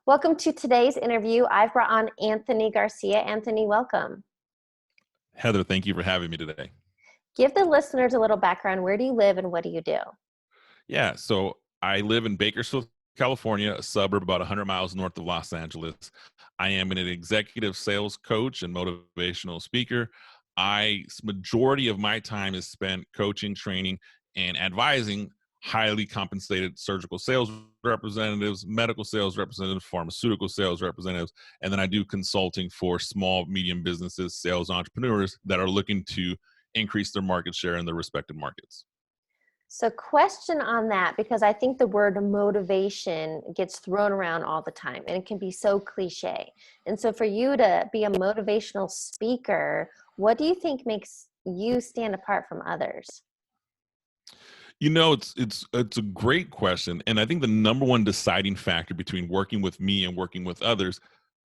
Welcome to today's interview. I've brought on Anthony Garcia. Anthony, welcome. Heather, thank you for having me today. Give the listeners a little background. Where do you live and what do you do? Yeah, so I live in Bakersfield, California, a suburb about 100 miles north of Los Angeles. I am an executive sales coach and motivational speaker. Majority of my time is spent coaching, training, and advising highly compensated surgical sales representatives, medical sales representatives, pharmaceutical sales representatives, and then I do consulting for small, medium businesses, sales entrepreneurs that are looking to increase their market share in their respective markets. So question on that, because I think the word motivation gets thrown around all the time and it can be so cliche. And so for you to be a motivational speaker, what do you think makes you stand apart from others? You know, it's a great question, and I think the number one deciding factor between working with me and working with others,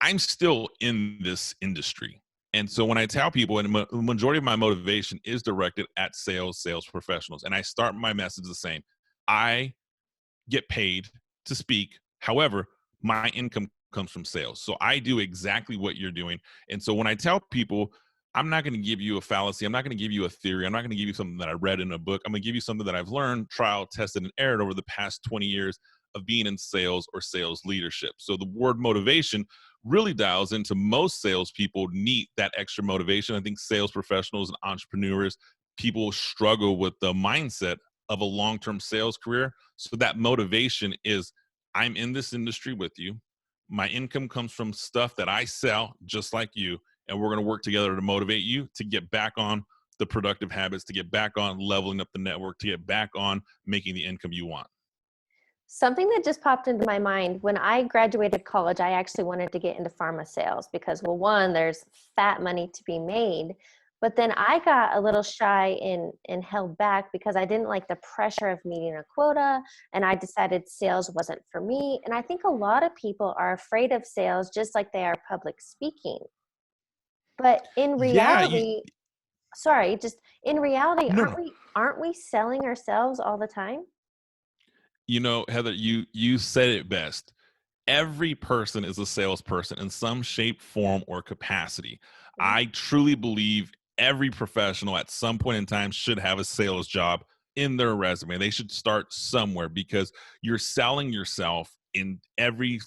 I'm still in this industry. And so when I tell people, and the majority of my motivation is directed at sales professionals, and I start my message the same. I get paid to speak. However, my income comes from sales. So I do exactly what you're doing. And so when I tell people, I'm not going to give you a fallacy, I'm not going to give you a theory, I'm not going to give you something that I read in a book. I'm going to give you something that I've learned, trial, tested, and errored over the past 20 years of being in sales or sales leadership. So the word motivation really dials into most salespeople need that extra motivation. I think sales professionals and entrepreneurs, people struggle with the mindset of a long-term sales career. So that motivation is, I'm in this industry with you. My income comes from stuff that I sell just like you. And we're going to work together to motivate you to get back on the productive habits, to get back on leveling up the network, to get back on making the income you want. Something that just popped into my mind, when I graduated college, I actually wanted to get into pharma sales because, well, one, there's fat money to be made, but then I got a little shy and held back because I didn't like the pressure of meeting a quota, and I decided sales wasn't for me. And I think a lot of people are afraid of sales just like they are public speaking. But in Yeah, reality, sorry, just in reality, no, no. aren't we selling ourselves all the time? You know, Heather, you said it best. Every person is a salesperson in some shape, form, or capacity. I truly believe every professional at some point in time should have a sales job in their resume. They should start somewhere because you're selling yourself in every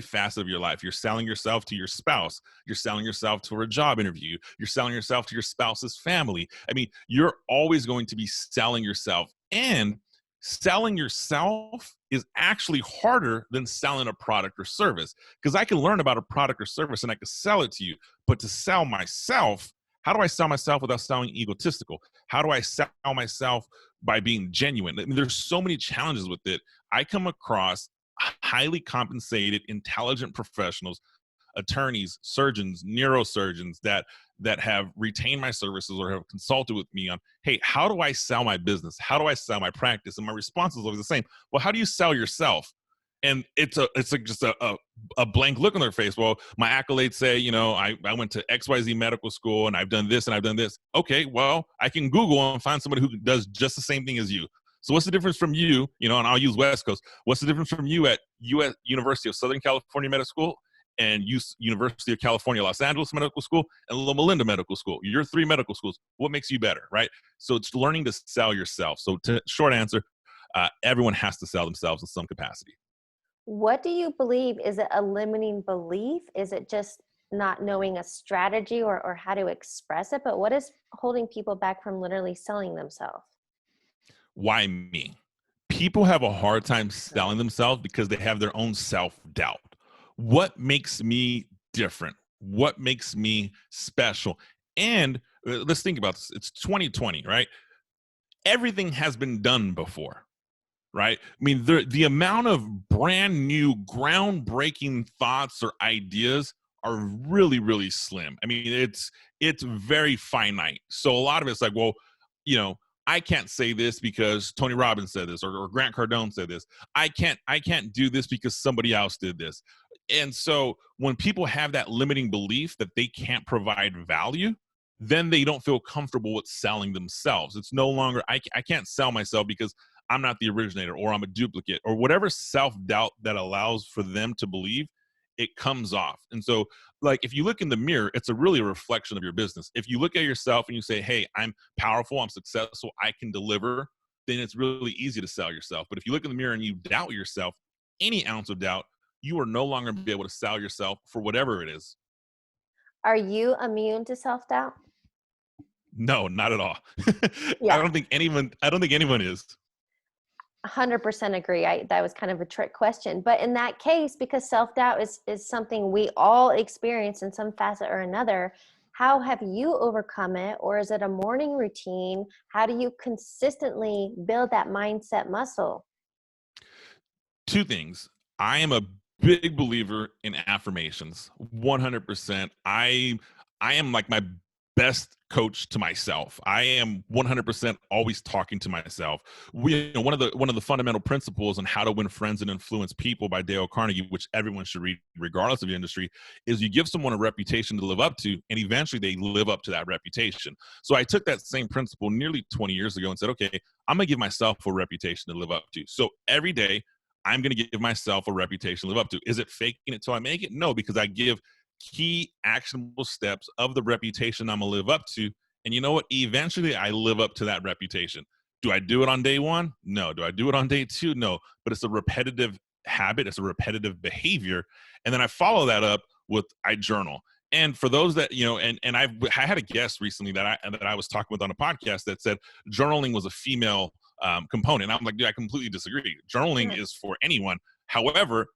facet of your life. You're selling yourself to your spouse. You're selling yourself to a job interview. You're selling yourself to your spouse's family. I mean, you're always going to be selling yourself, and selling yourself is actually harder than selling a product or service, because I can learn about a product or service and I can sell it to you. But to sell myself, how do I sell myself without sounding egotistical? How do I sell myself by being genuine? I mean, there's so many challenges with it. I come across highly compensated, intelligent professionals, attorneys, surgeons, neurosurgeons that have retained my services or have consulted with me on, hey, how do I sell my business? How do I sell my practice? And my response is always the same. Well, how do you sell yourself? And it's just a blank look on their face. Well, my accolades say, you know, I went to XYZ medical school and I've done this and I've done this. Okay, well, I can Google and find somebody who does just the same thing as you. So what's the difference from you, you know, and I'll use West Coast. What's the difference from you at US University of Southern California Medical School and University of California, Los Angeles Medical School, and Loma Linda Medical School? Your three medical schools. What makes you better, right? So it's learning to sell yourself. So short answer, everyone has to sell themselves in some capacity. What do you believe? Is it a limiting belief? Is it just not knowing a strategy or how to express it? But what is holding people back from literally selling themselves? Why me? People have a hard time selling themselves because they have their own self-doubt. What makes me different? What makes me special? And let's think about this. It's 2020, right? Everything has been done before, right? I mean, the amount of brand new, groundbreaking thoughts or ideas are really, really slim. I mean, it's very finite. So a lot of it's like, well, you know, I can't say this because Tony Robbins said this, or Grant Cardone said this. I can't do this because somebody else did this. And so when people have that limiting belief that they can't provide value, then they don't feel comfortable with selling themselves. It's no longer, I can't sell myself because I'm not the originator or I'm a duplicate or whatever self-doubt that allows for them to believe it comes off. And so, like, if you look in the mirror, it's really a reflection of your business. If you look at yourself and you say, hey, I'm powerful, I'm successful, I can deliver, then it's really easy to sell yourself. But if you look in the mirror and you doubt yourself, any ounce of doubt, you are no longer be able to sell yourself for whatever it is. Are you immune to self-doubt? No, not at all. Yeah. I don't think anyone is. 100% agree. That was kind of a trick question. But in that case, because self-doubt is something we all experience in some facet or another, how have you overcome it? Or is it a morning routine? How do you consistently build that mindset muscle? Two things. I am a big believer in affirmations. 100%. I am like my best coach to myself. I am 100% always talking to myself. One of the fundamental principles on how to win friends and influence people by Dale Carnegie, which everyone should read regardless of the industry, is you give someone a reputation to live up to, and eventually they live up to that reputation. So I took that same principle nearly 20 years ago and said, okay, I'm going to give myself a reputation to live up to. So every day I'm going to give myself a reputation to live up to. Is it faking it till I make it? No, because I give key actionable steps of the reputation I'm going to live up to. And you know what? Eventually I live up to that reputation. Do I do it on day one? No. Do I do it on day two? No. But it's a repetitive habit. It's a repetitive behavior. And then I follow that up with I journal. And for those that, I had a guest recently that I was talking with on a podcast that said journaling was a female component. I'm like, dude, I completely disagree. Journaling is for anyone. However,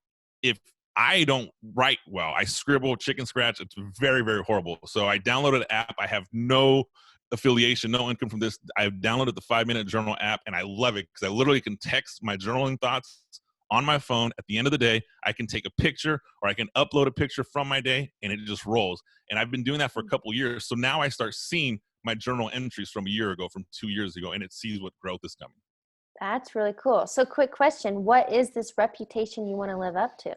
if I don't write well, I scribble, chicken scratch. It's very, very horrible. So I downloaded an app. I have no affiliation, no income from this. I've downloaded the 5-minute journal app and I love it because I literally can text my journaling thoughts on my phone. At the end of the day, I can take a picture or I can upload a picture from my day and it just rolls. And I've been doing that for a couple of years. So now I start seeing my journal entries from a year ago, from 2 years ago, and it sees what growth is coming. That's really cool. So quick question, what is this reputation you want to live up to?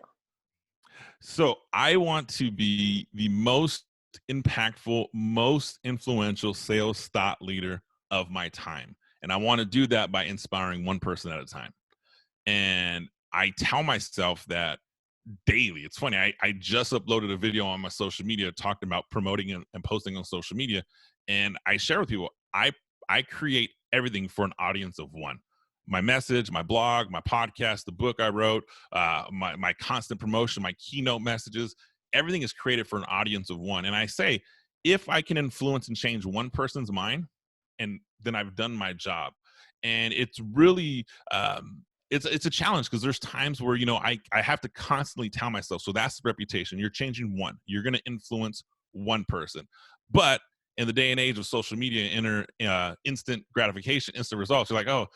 So I want to be the most impactful, most influential sales thought leader of my time. And I want to do that by inspiring one person at a time. And I tell myself that daily. It's funny. I just uploaded a video on my social media talking about promoting and posting on social media. And I share with people, I create everything for an audience of one. My message, my blog, my podcast, the book I wrote, my constant promotion, my keynote messages, everything is created for an audience of one. And I say, if I can influence and change one person's mind, and then I've done my job. And it's really, it's a challenge because there's times where, I have to constantly tell myself, so that's the reputation. You're changing one. You're going to influence one person. But in the day and age of social media, instant gratification, instant results, you're like, oh,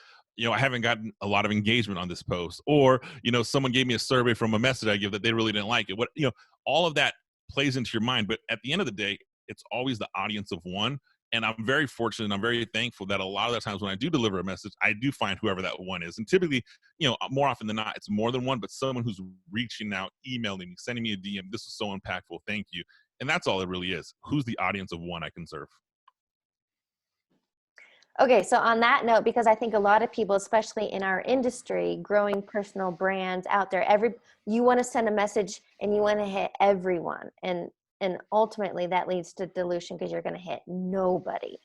I haven't gotten a lot of engagement on this post, or, someone gave me a survey from a message I give that they really didn't like it. All of that plays into your mind. But at the end of the day, it's always the audience of one. And I'm very fortunate and I'm very thankful that a lot of the times when I do deliver a message, I do find whoever that one is. And typically, more often than not, it's more than one, but someone who's reaching out, emailing me, sending me a DM. This is so impactful. Thank you. And that's all it really is. Who's the audience of one I can serve? Okay, so on that note, because I think a lot of people, especially in our industry, growing personal brands out there, you want to send a message and you want to hit everyone. And ultimately that leads to dilution because you're going to hit nobody.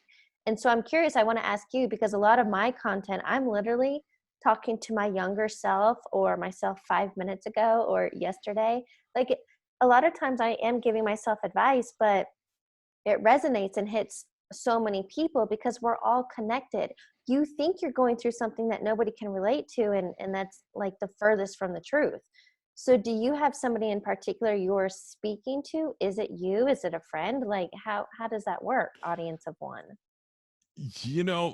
And so I'm curious, I want to ask you, because a lot of my content, I'm literally talking to my younger self or myself 5 minutes ago or yesterday. Like a lot of times I am giving myself advice, but it resonates and hits so many people because we're all connected. You think you're going through something that nobody can relate to, and that's like the furthest from the truth. So do you have somebody in particular you're speaking to? Is it you? Is it a friend? Like how does that work? Audience of one.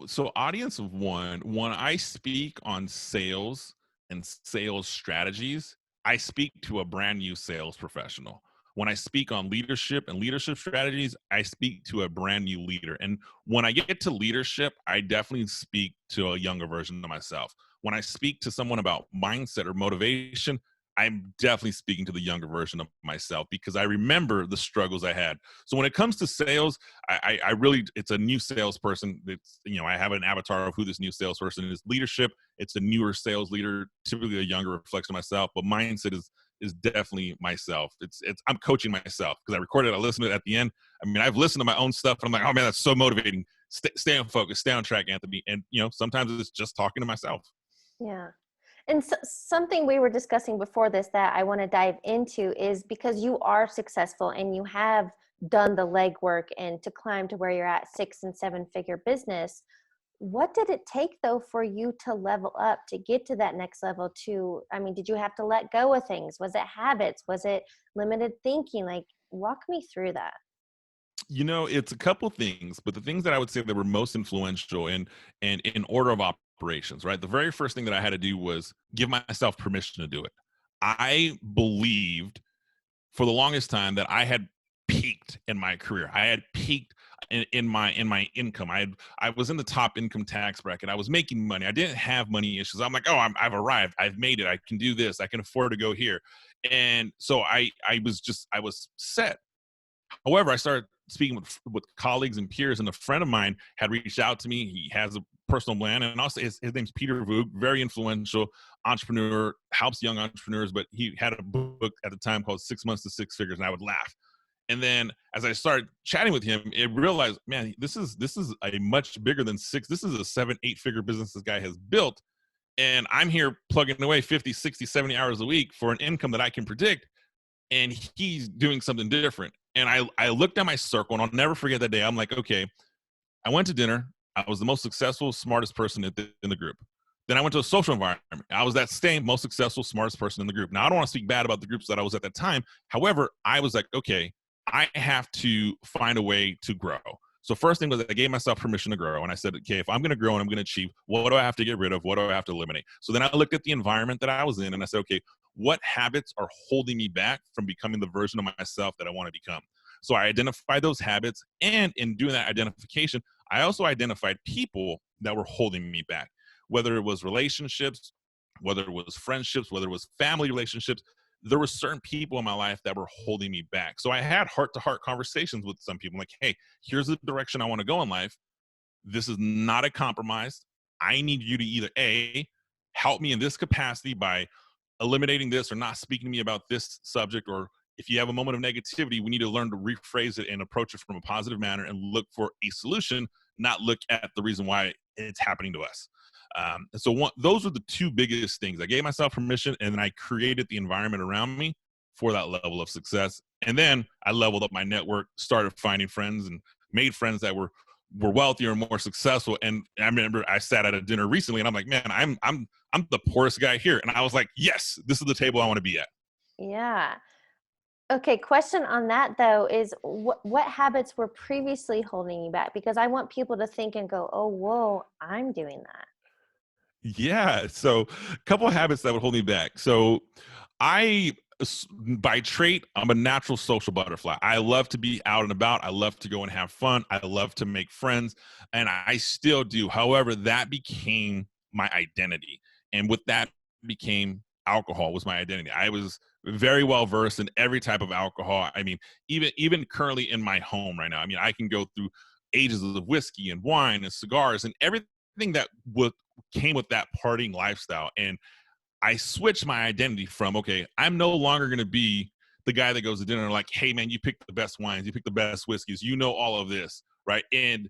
So audience of one, when I speak on sales and sales strategies, I speak to a brand new sales professional. When I speak on leadership and leadership strategies, I speak to a brand new leader. And when I get to leadership, I definitely speak to a younger version of myself. When I speak to someone about mindset or motivation, I'm definitely speaking to the younger version of myself because I remember the struggles I had. So when it comes to sales, I really, it's a new salesperson. It's, I have an avatar of who this new salesperson is. Leadership, it's a newer sales leader, typically a younger reflection of myself, but mindset is definitely myself. I'm coaching myself because I recorded it, I listened to it at the end. I mean, I've listened to my own stuff and I'm like, oh man, that's so motivating. Stay on focus, stay on track, Anthony. And sometimes it's just talking to myself. Yeah. And something we were discussing before this that I want to dive into is because you are successful and you have done the legwork and to climb to where you're at 6 and 7 figure business. What did it take though for you to level up to get to that next level I mean, did you have to let go of things? Was it habits? Was it limited thinking? Like, walk me through that. It's a couple things, but the things that I would say that were most influential and in order of operations, right? The very first thing that I had to do was give myself permission to do it. I believed for the longest time that I had peaked in my career. I had peaked in my income. I was in the top income tax bracket. I was making money. I didn't have money issues. I'm like, oh, I've arrived. I've made it. I can do this. I can afford to go here. And so I was set. However, I started speaking with colleagues and peers, and a friend of mine had reached out to me. He has a personal brand, and also his name's Peter Voog, very influential entrepreneur, helps young entrepreneurs, but he had a book at the time called 6 Months to Six Figures, and I would laugh. And then as I started chatting with him, it realized, man, this is a much bigger than six. This is a 7-8 figure business this guy has built. And I'm here plugging away 50, 60, 70 hours a week for an income that I can predict. And he's doing something different. And I looked at my circle, and I'll never forget that day. I'm like, okay, I went to dinner. I was the most successful, smartest person in the group. Then I went to a social environment. I was that same most successful, smartest person in the group. Now, I don't want to speak bad about the groups that I was at that time. However, I was like, okay, I have to find a way to grow. So first thing was I gave myself permission to grow. And I said, okay, if I'm going to grow and I'm going to achieve, what do I have to get rid of? What do I have to eliminate? So then I looked at the environment that I was in and I said, okay, what habits are holding me back from becoming the version of myself that I want to become? So I identified those habits. And in doing that identification, I also identified people that were holding me back, whether it was relationships, whether it was friendships, whether it was family relationships. There were certain people in my life that were holding me back. So I had heart-to-heart conversations with some people like, hey, here's the direction I want to go in life. This is not a compromise. I need you to either A, help me in this capacity by eliminating this or not speaking to me about this subject, or if you have a moment of negativity, we need to learn to rephrase it and approach it from a positive manner and look for a solution, not look at the reason why it's happening to us. Those are the two biggest things. I gave myself permission, and then I created the environment around me for that level of success. And then I leveled up my network, started finding friends, and made friends that were wealthier and more successful. And I remember I sat at a dinner recently, and I'm like, man, I'm the poorest guy here. And I was like, yes, this is the table I want to be at. Yeah. Okay, question on that though is what habits were previously holding you back? Because I want people to think and go, oh, whoa, I'm doing that. Yeah. So a couple of habits that would hold me back. So I, by trait, I'm a natural social butterfly. I love to be out and about. I love to go and have fun. I love to make friends, and I still do. However, that became my identity. And with that became alcohol was my identity. I was very well versed in every type of alcohol. I mean, even currently in my home right now, I mean, I can go through ages of whiskey and wine and cigars and everything that came with that partying lifestyle. And I switched my identity from, okay, I'm no longer going to be the guy that goes to dinner and like, hey man, you picked the best wines, you picked the best whiskeys, you know all of this, right? And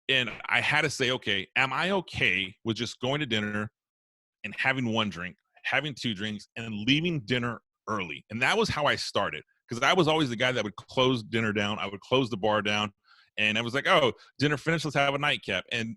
I had to say, okay, am I okay with just going to dinner and having one drink, having two drinks, and leaving dinner early? And that was how I started, because I was always the guy that would close dinner down. I would close the bar down, and I was like, oh, dinner finished, let's have a nightcap. And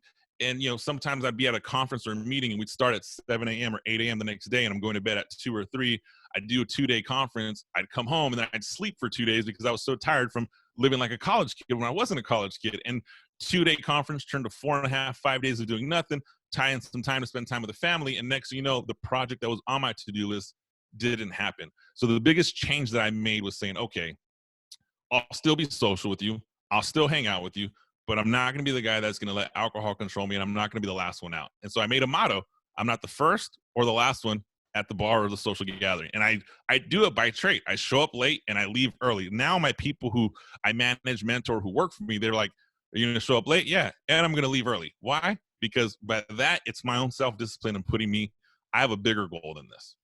sometimes I'd be at a conference or a meeting and we'd start at 7 a.m. or 8 a.m. the next day, and I'm going to bed at 2 or 3. I'd do a 2-day conference. I'd come home and then I'd sleep for 2 days because I was so tired from living like a college kid when I wasn't a college kid. And 2-day conference turned to 4.5, 5 days of doing nothing, tie in some time to spend time with the family. And next thing you know, the project that was on my to-do list didn't happen. So the biggest change that I made was saying, okay, I'll still be social with you. I'll still hang out with you, but I'm not going to be the guy that's going to let alcohol control me, and I'm not going to be the last one out. And so I made a motto: I'm not the first or the last one. at the bar or the social gathering. And I do it by trait. I show up late and I leave early. Now my people who I manage, mentor, who work for me, they're like, "Are you going to show up late?" Yeah. And I'm going to leave early. Why? Because by that, it's my own self-discipline and putting me, I have a bigger goal than this.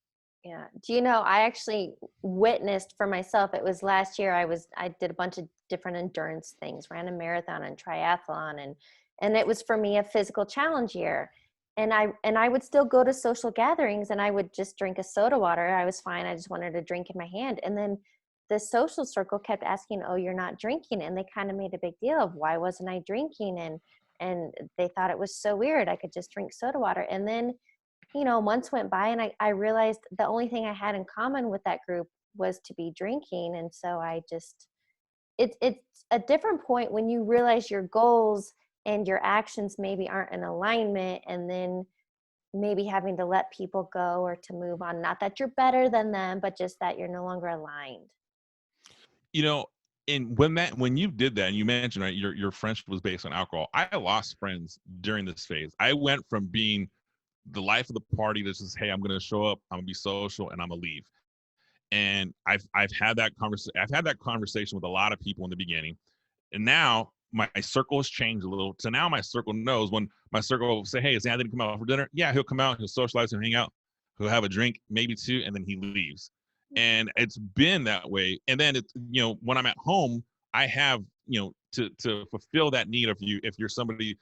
Yeah. Do you know, I actually witnessed for myself, it was last year, I did a bunch of different endurance things, ran a marathon and triathlon, and it was for me a physical challenge year. And I would still go to social gatherings and I would just drink a soda water. I was fine. I just wanted a drink in my hand. And then the social circle kept asking, "Oh, you're not drinking." And they kind of made a big deal of why wasn't I drinking? And they thought it was so weird. I could just drink soda water. And then months went by and I realized the only thing I had in common with that group was to be drinking. And so it's a different point when you realize your goals and your actions maybe aren't in alignment, and then maybe having to let people go or to move on. Not that you're better than them, but just that you're no longer aligned. You know, and when you did that and you mentioned, right, your friendship was based on alcohol, I lost friends during this phase. I went from being the life of the party that says, "Hey, I'm going to show up, I'm going to be social, and I'm going to leave." And I've had that conversation. I've had that conversation with a lot of people in the beginning, and now my circle has changed a little. So now my circle knows when my circle will say, "Hey, is Anthony come out for dinner?" Yeah, he'll come out, he'll socialize and hang out, he'll have a drink, maybe two, and then he leaves. And it's been that way. And then it's, when I'm at home, I have, to fulfill that need of you. If you're somebody,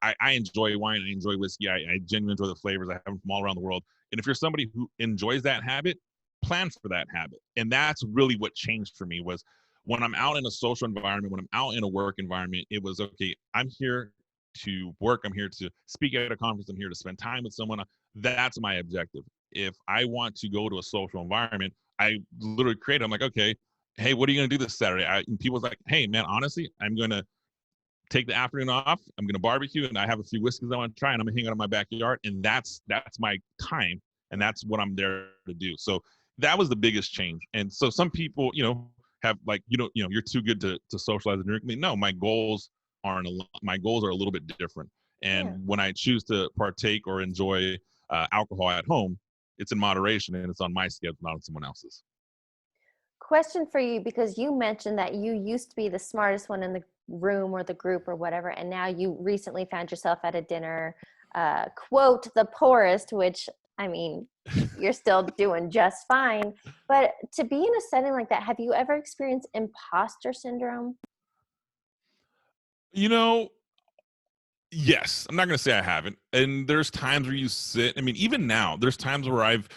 I enjoy wine, I enjoy whiskey, I genuinely enjoy the flavors. I have them from all around the world. And if you're somebody who enjoys that habit, plan for that habit. And that's really what changed for me was when I'm out in a social environment, when I'm out in a work environment, it was okay, I'm here to work, I'm here to speak at a conference, I'm here to spend time with someone. That's my objective. If I want to go to a social environment, I literally create, I'm like, okay, hey, what are you going to do this Saturday? And people's like, hey, man, honestly, I'm going to take the afternoon off. I'm going to barbecue and I have a few whiskeys I want to try and I'm going to hang out in my backyard. And that's my time. And that's what I'm there to do. So that was the biggest change. And so some people, have like, you're too good to socialize and drink. No, my goals are a little bit different. Yeah. And when I choose to partake or enjoy alcohol at home, it's in moderation and it's on my schedule, not on someone else's. Question for you, because you mentioned that you used to be the smartest one in the room or the group or whatever, and now you recently found yourself at a dinner, quote, the poorest, which, I mean, you're still doing just fine. But to be in a setting like that, have you ever experienced imposter syndrome? You know, Yes, I'm not going to say I haven't. And there's times where you sit. I mean, even now, there's times where I've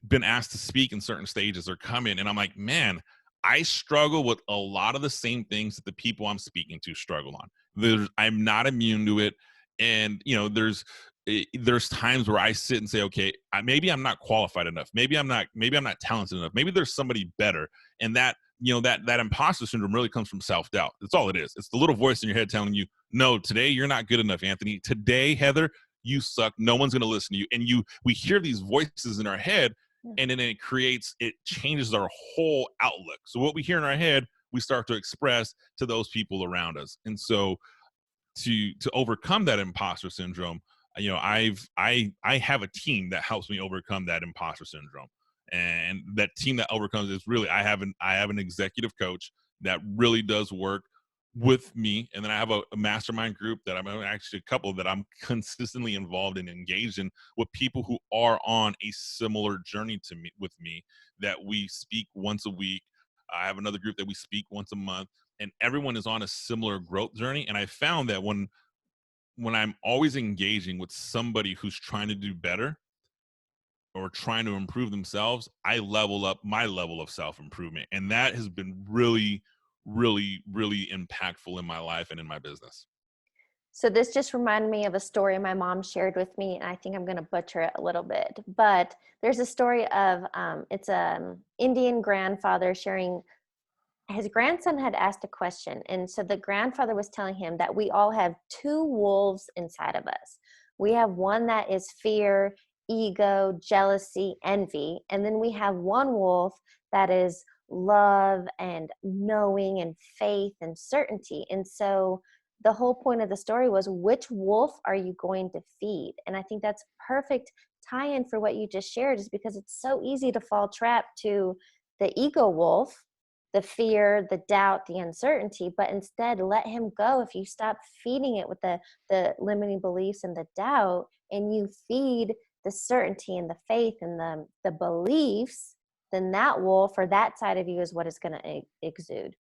been asked to speak in certain stages or come in, and I'm like, man, I struggle with a lot of the same things that the people I'm speaking to struggle on. I'm not immune to it, and there's times where I sit and say, okay, maybe I'm not qualified enough. Maybe I'm not talented enough. Maybe there's somebody better, and that imposter syndrome really comes from self-doubt. That's all it is. It's the little voice in your head telling you, no, today you're not good enough, Anthony. Today, Heather, you suck. No one's going to listen to you. And we hear these voices in our head, and then it changes our whole outlook. So what we hear in our head, we start to express to those people around us. And so to overcome that imposter syndrome, I have a team that helps me overcome that imposter syndrome. And that team that overcomes is really, I have an executive coach that really does work with me, and then I have a mastermind group that I'm actually a couple that I'm consistently involved and engaged in with people who are on a similar journey to me with me, that we speak once a week. I have another group that we speak once a month, and everyone is on a similar growth journey. And I found that when I'm always engaging with somebody who's trying to do better or trying to improve themselves, I level up my level of self improvement. And that has been really, really, really impactful in my life and in my business. So this just reminded me of a story my mom shared with me, and I think I'm going to butcher it a little bit. But there's a story of it's a Indian grandfather sharing. His grandson had asked a question, and so the grandfather was telling him that we all have two wolves inside of us. We have one that is fear, ego, jealousy, envy, and then we have one wolf that is love and knowing and faith and certainty. And so the whole point of the story was, which wolf are you going to feed? And I think that's perfect tie-in for what you just shared is because it's so easy to fall trap to the ego wolf, the fear, the doubt, the uncertainty, but instead let him go. If you stop feeding it with the limiting beliefs and the doubt, and you feed the certainty and the faith and the beliefs, then that wolf or that side of you is what is going to exude.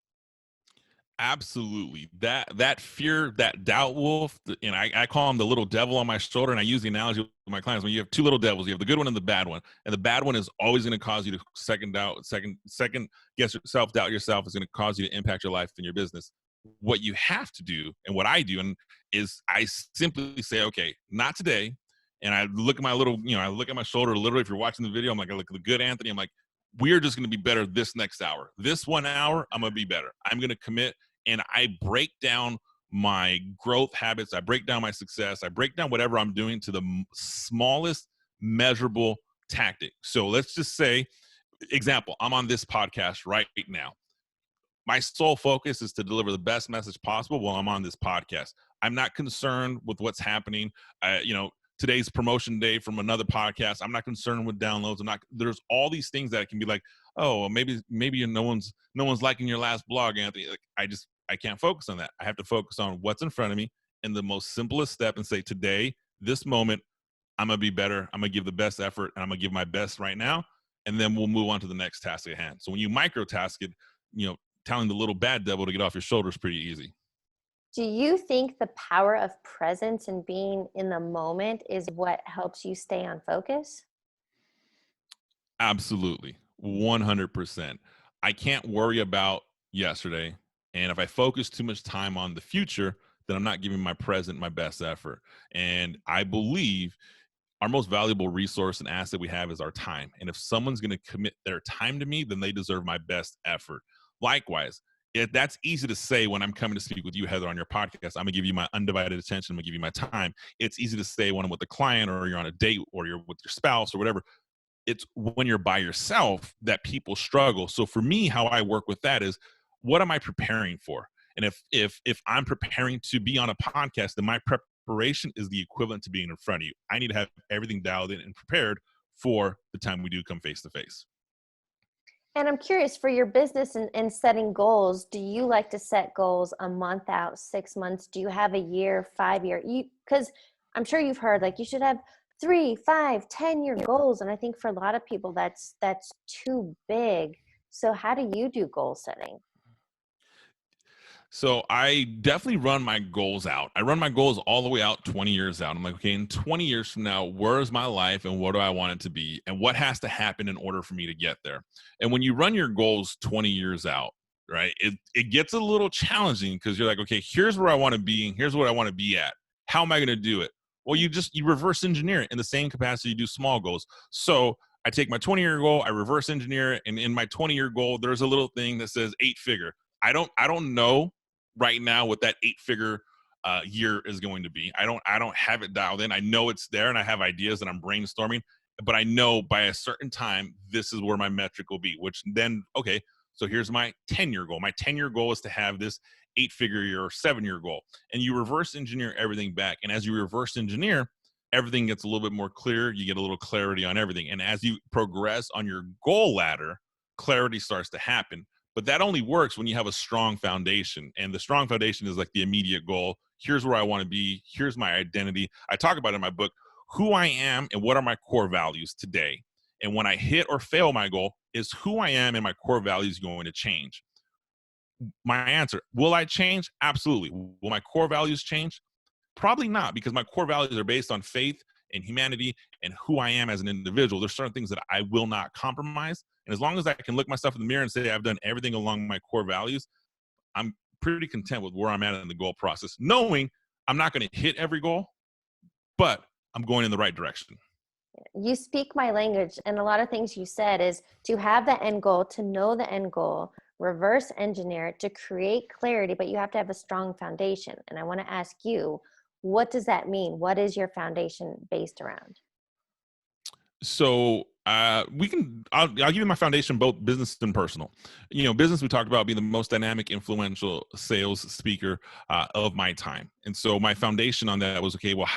Absolutely. That fear, that doubt wolf, and I call him the little devil on my shoulder. And I use the analogy with my clients: when you have two little devils, you have the good one and the bad one. And the bad one is always going to cause you to second guess yourself, doubt yourself. Is going to cause you to impact your life and your business. What you have to do, and what I do, and is I simply say, okay, not today. And I look at my little, I look at my shoulder. Literally, if you're watching the video, I'm like, I look at the good Anthony. I'm like, we're just going to be better this next hour. This 1 hour, I'm going to be better. I'm going to commit. And I break down my growth habits. I break down my success. I break down whatever I'm doing to the smallest measurable tactic. So let's just say, example, I'm on this podcast right now. My sole focus is to deliver the best message possible while I'm on this podcast. I'm not concerned with what's happening. Today's promotion day from another podcast. I'm not concerned with downloads. There's all these things that can be like, oh, maybe no one's liking your last blog, Anthony. Like, I can't focus on that. I have to focus on what's in front of me and the most simplest step and say, today, this moment, I'm going to be better. I'm going to give the best effort and I'm going to give my best right now. And then we'll move on to the next task at hand. So when you microtask it, telling the little bad devil to get off your shoulder is pretty easy. Do you think the power of presence and being in the moment is what helps you stay on focus? Absolutely. 100%. I can't worry about yesterday. And if I focus too much time on the future, then I'm not giving my present my best effort. And I believe our most valuable resource and asset we have is our time. And if someone's going to commit their time to me, then they deserve my best effort. Likewise, that's easy to say when I'm coming to speak with you, Heather, on your podcast. I'm going to give you my undivided attention. I'm going to give you my time. It's easy to say when I'm with a client or you're on a date or you're with your spouse or whatever. It's when you're by yourself that people struggle. So for me, how I work with that is, what am I preparing for? And if I'm preparing to be on a podcast, then my preparation is the equivalent to being in front of you. I need to have everything dialed in and prepared for the time we do come face to face. And I'm curious, for your business and setting goals, do you like to set goals a month out, 6 months? Do you have a year, 5-year? Because I'm sure you've heard, like, you should have 3, 5, 10-year goals. And I think for a lot of people, that's too big. So how do you do goal setting? So I definitely run my goals out. I run my goals all the way out 20 years out. I'm like, okay, in 20 years from now, where is my life and what do I want it to be? And what has to happen in order for me to get there? And when you run your goals 20 years out, right, it gets a little challenging because you're like, okay, here's where I want to be and here's what I want to be at. How am I going to do it? Well, you reverse engineer it in the same capacity you do small goals. So I take my 20-year goal, I reverse engineer it, and in my 20-year goal, there's a little thing that says 8-figure. I don't know right now what that 8-figure year is going to be. I don't have it dialed in. I know it's there and I have ideas that I'm brainstorming, but I know by a certain time, this is where my metric will be, which then, okay, so here's my 10-year goal. My 10-year goal is to have this 8-figure year or 7-year goal. And you reverse engineer everything back. And as you reverse engineer, everything gets a little bit more clear. You get a little clarity on everything. And as you progress on your goal ladder, clarity starts to happen. But that only works when you have a strong foundation. And the strong foundation is like the immediate goal. Here's where I want to be. Here's my identity. I talk about it in my book, who I am and what are my core values today. And when I hit or fail my goal, is who I am and my core values going to change? My answer, will I change? Absolutely. Will my core values change? Probably not, because my core values are based on faith and humanity and who I am as an individual. There's certain things that I will not compromise. And as long as I can look myself in the mirror and say I've done everything along my core values, I'm pretty content with where I'm at in the goal process, knowing I'm not going to hit every goal, but I'm going in the right direction. You speak my language, and a lot of things you said is to have the end goal, to know the end goal, reverse engineer it, to create clarity, but you have to have a strong foundation. And I want to ask you, what does that mean? What is your foundation based around? So I'll give you my foundation, both business and personal. Business, we talked about being the most dynamic, influential sales speaker of my time. And so my foundation on that was, okay, well,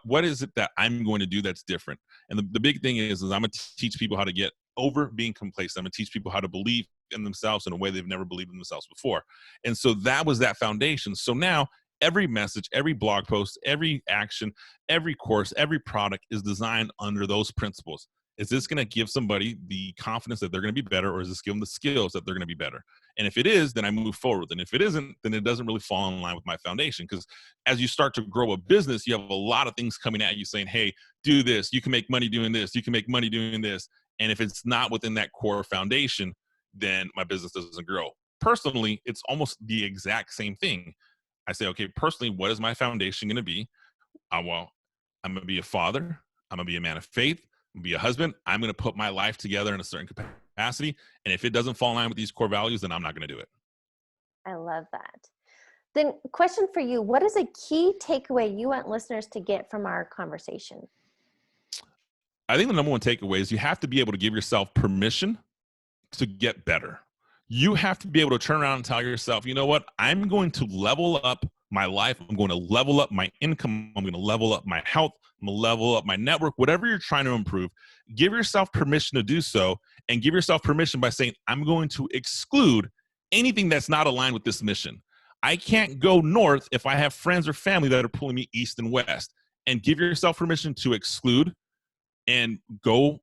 what is it that I'm going to do that's different? And the big thing is I'm going to teach people how to get over being complacent. I'm going to teach people how to believe in themselves in a way they've never believed in themselves before. And so that was that foundation. So now every message, every blog post, every action, every course, every product is designed under those principles. Is this going to give somebody the confidence that they're going to be better, or is this give them the skills that they're going to be better? And if it is, then I move forward. And if it isn't, then it doesn't really fall in line with my foundation. Because as you start to grow a business, you have a lot of things coming at you saying, hey, do this. You can make money doing this. You can make money doing this. And if it's not within that core foundation, then my business doesn't grow. Personally, it's almost the exact same thing. I say, okay, personally, what is my foundation going to be? Well, I'm going to be a father. I'm going to be a man of faith. I'm going to be a husband. I'm going to put my life together in a certain capacity. And if it doesn't fall in line with these core values, then I'm not going to do it. I love that. Then question for you, what is a key takeaway you want listeners to get from our conversation? I think the number one takeaway is you have to be able to give yourself permission to get better. You have to be able to turn around and tell yourself, you know what? I'm going to level up my life. I'm going to level up my income. I'm going to level up my health. I'm going to level up my network. Whatever you're trying to improve, give yourself permission to do so, and give yourself permission by saying, I'm going to exclude anything that's not aligned with this mission. I can't go north if I have friends or family that are pulling me east and west. And give yourself permission to exclude and go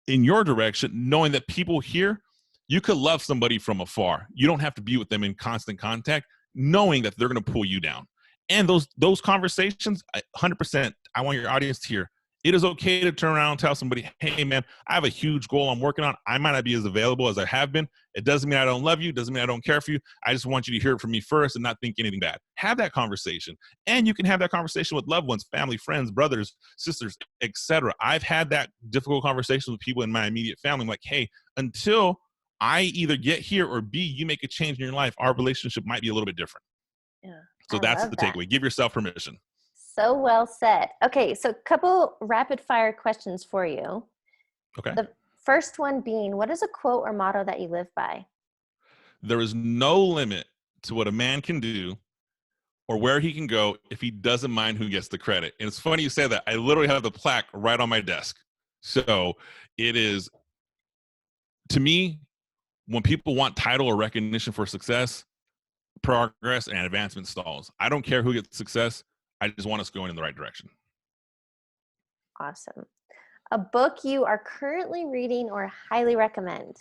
in your direction, knowing that people here, you could love somebody from afar. You don't have to be with them in constant contact, knowing that they're going to pull you down. And those conversations, 100%, I want your audience to hear. It is okay to turn around and tell somebody, hey, man, I have a huge goal I'm working on. I might not be as available as I have been. It doesn't mean I don't love you. It doesn't mean I don't care for you. I just want you to hear it from me first and not think anything bad. Have that conversation. And you can have that conversation with loved ones, family, friends, brothers, sisters, etc. I've had that difficult conversation with people in my immediate family. I'm like, hey, until I either get here or B, you make a change in your life, our relationship might be a little bit different. Yeah, So that's the takeaway. Give yourself permission. So well said. Okay, so a couple rapid fire questions for you. Okay. The first one being, what is a quote or motto that you live by? There is no limit to what a man can do or where he can go if he doesn't mind who gets the credit. And it's funny you say that. I literally have the plaque right on my desk. So it is, to me, when people want title or recognition for success, progress and advancement stalls. I don't care who gets success. I just want us going in the right direction. Awesome. A book you are currently reading or highly recommend?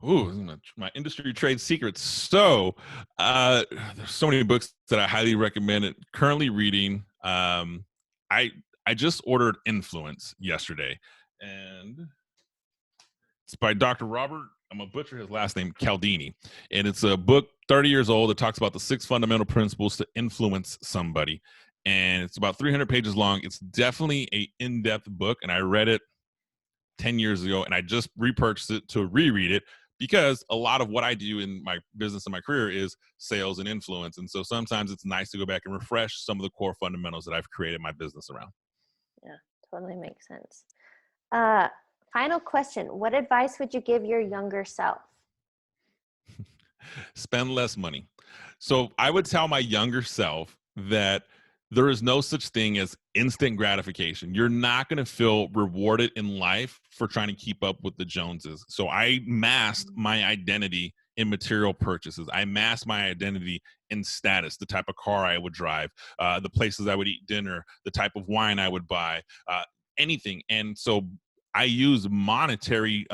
Ooh, my industry trade secrets. So there's so many books that I highly recommend it. Currently reading. I just ordered Influence yesterday, and it's by Dr. Robert, I'm going to butcher his last name, Cialdini. And it's a book, 30 years old, that talks about the 6 fundamental principles to influence somebody. And it's about 300 pages long. It's definitely an in-depth book, and I read it 10 years ago, and I just repurchased it to reread it because a lot of what I do in my business and my career is sales and influence. And so sometimes it's nice to go back and refresh some of the core fundamentals that I've created my business around. Yeah, totally makes sense. Final question. What advice would you give your younger self? Spend less money. So I would tell my younger self that there is no such thing as instant gratification. You're not going to feel rewarded in life for trying to keep up with the Joneses. So I masked my identity in material purchases. I masked my identity in status, the type of car I would drive, the places I would eat dinner, the type of wine I would buy, anything. And so I use monetary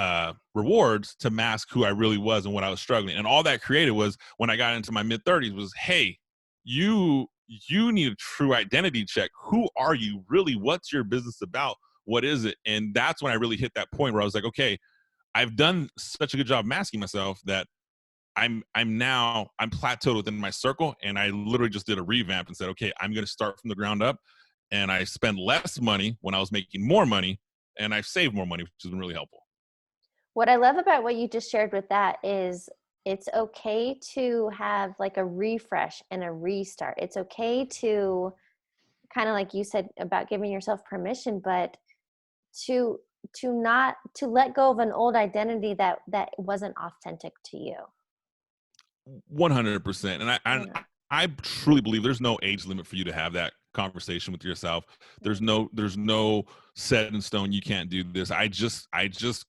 rewards to mask who I really was and what I was struggling. And all that created was, when I got into my mid-30s, was, hey, you need a true identity check. Who are you really? What's your business about? What is it? And that's when I really hit that point where I was like, okay, I've done such a good job masking myself that I'm plateaued within my circle. And I literally just did a revamp and said, okay, I'm going to start from the ground up. And I spend less money when I was making more money, and I've saved more money, which has been really helpful. What I love about what you just shared with that is it's okay to have like a refresh and a restart. It's okay to, kind of like you said about giving yourself permission, but to let go of an old identity that wasn't authentic to you. 100%. And I truly believe there's no age limit for you to have that conversation with yourself. There's no set in stone. You can't do this. I just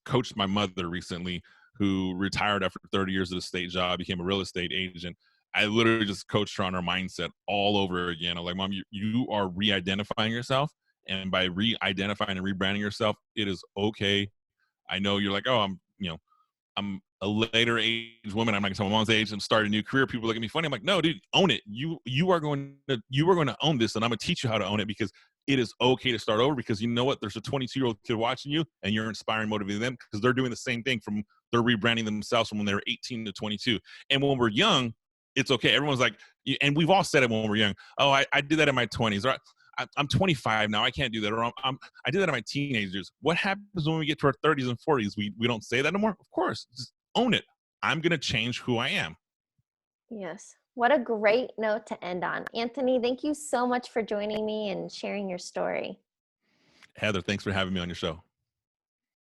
coached my mother recently, who retired after 30 years at a state job, became a real estate agent. I literally just coached her on her mindset all over again. I'm like, Mom, you are re-identifying yourself. And by re-identifying and rebranding yourself, it is okay. I know you're like, oh, I'm a later age woman. I'm not gonna tell my mom's age and start a new career. People look at me funny. I'm like, no, dude, own it. You are going to own this, and I'm gonna teach you how to own it, because it is okay to start over. Because you know what? There's a 22-year-old kid watching you, and you're inspiring, motivating them, because they're doing the same thing from they're rebranding themselves from when they were 18 to 22. And when we're young, it's okay. Everyone's like, and we've all said it when we're young. Oh, I did that in my 20s. Or I'm 25 now. I can't do that. Or I did that in my teenagers. What happens when we get to our 30s and 40s? We don't say that anymore. Of course, just own it. I'm going to change who I am. Yes. What a great note to end on. Anthony, thank you so much for joining me and sharing your story. Heather, thanks for having me on your show.